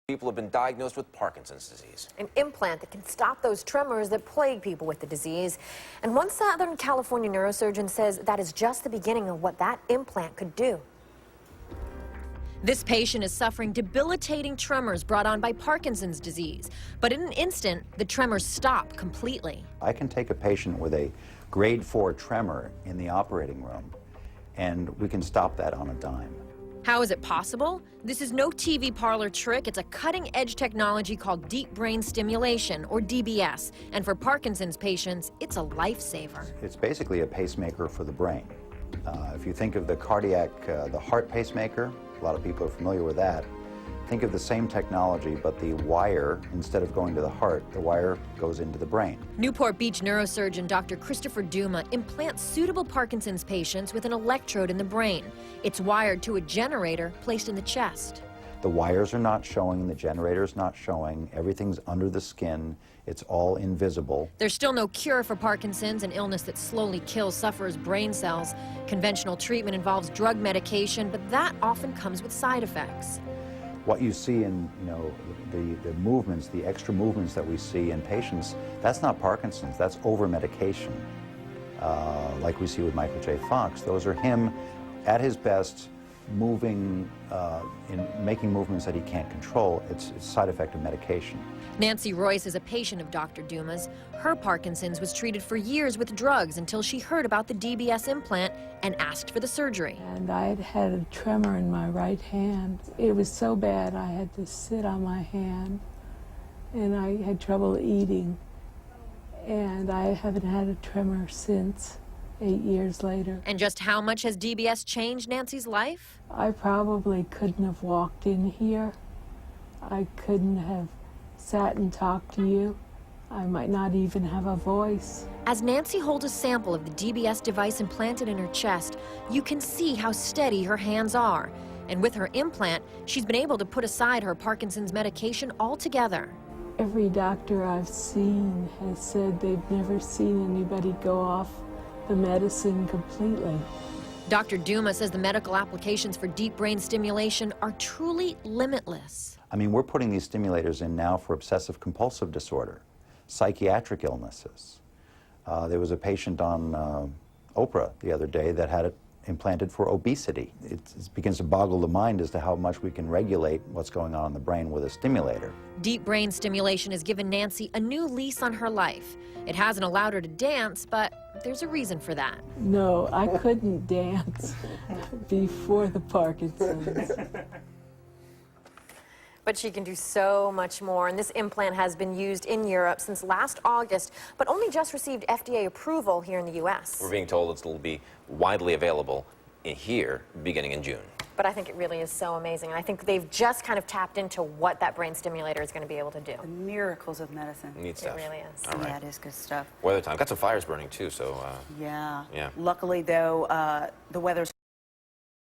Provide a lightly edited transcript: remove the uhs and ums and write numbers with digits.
People have been diagnosed with Parkinson's disease. An implant that can stop those tremors that plague people with the disease. And one Southern California neurosurgeon says that is just the beginning of what that implant could do. This patient is suffering debilitating tremors brought on by Parkinson's disease. But in an instant, the tremors stop completely. I can take a patient with a grade 4 tremor in the operating room, and we can stop that on a dime. How is it possible? This is no TV parlor trick. It's a cutting-edge technology called deep brain stimulation, or DBS. And for Parkinson's patients, it's a lifesaver. It's basically a pacemaker for the brain. If you think of the cardiac, the heart pacemaker, a lot of people are familiar with that. Think of the same technology, but the wire, instead of going to the heart, the wire goes into the brain. Newport Beach neurosurgeon Dr. Christopher Duma implants suitable Parkinson's patients with an electrode in the brain. It's wired to a generator placed in the chest. The wires are not showing, the generator's not showing, everything's under the skin, it's all invisible. There's still no cure for Parkinson's, an illness that slowly kills sufferers' brain cells. Conventional treatment involves drug medication, but that often comes with side effects. What you see in, the movements, the extra movements that we see in patients, that's not Parkinson's, that's over-medication. Like we see with Michael J. Fox. Those are him at his best, moving, making movements that he can't control. It's a side effect of medication. Nancy Royce is a patient of Dr. Duma's. Her Parkinson's was treated for years with drugs until she heard about the DBS implant and asked for the surgery. And I had a tremor in my right hand. It was so bad I had to sit on my hand, and I had trouble eating. And I haven't had a tremor since, 8 years later. And just how much has DBS changed Nancy's life? I probably couldn't have walked in here. I couldn't have sat and talked to you. I might not even have a voice. As Nancy holds a sample of the DBS device implanted in her chest, you can see how steady her hands are. And with her implant, she's been able to put aside her Parkinson's medication altogether. Every doctor I've seen has said they've never seen anybody go off the medicine completely. Dr. Duma says the medical applications for deep brain stimulation are truly limitless. I mean, we're putting these stimulators in now for obsessive compulsive disorder, psychiatric illnesses. There was a patient on Oprah the other day that had it implanted for obesity. It begins to boggle the mind as to how much we can regulate what's going on in the brain with a stimulator. Deep brain stimulation has given Nancy a new lease on her life. It hasn't allowed her to dance, but there's a reason for that. No, I couldn't dance before the Parkinson's. But she can do so much more, and this implant has been used in Europe since last August, but only just received FDA approval here in the U.S. We're being told it'll be widely available here beginning in June. But I think it really is so amazing, and I think they've just kind of tapped into what that brain stimulator is going to be able to do. The miracles of medicine. Neat stuff. It really is. All right. Yeah, it is good stuff. Weather time. Got some fires burning too, so Yeah. yeah. Luckily, though, the weather's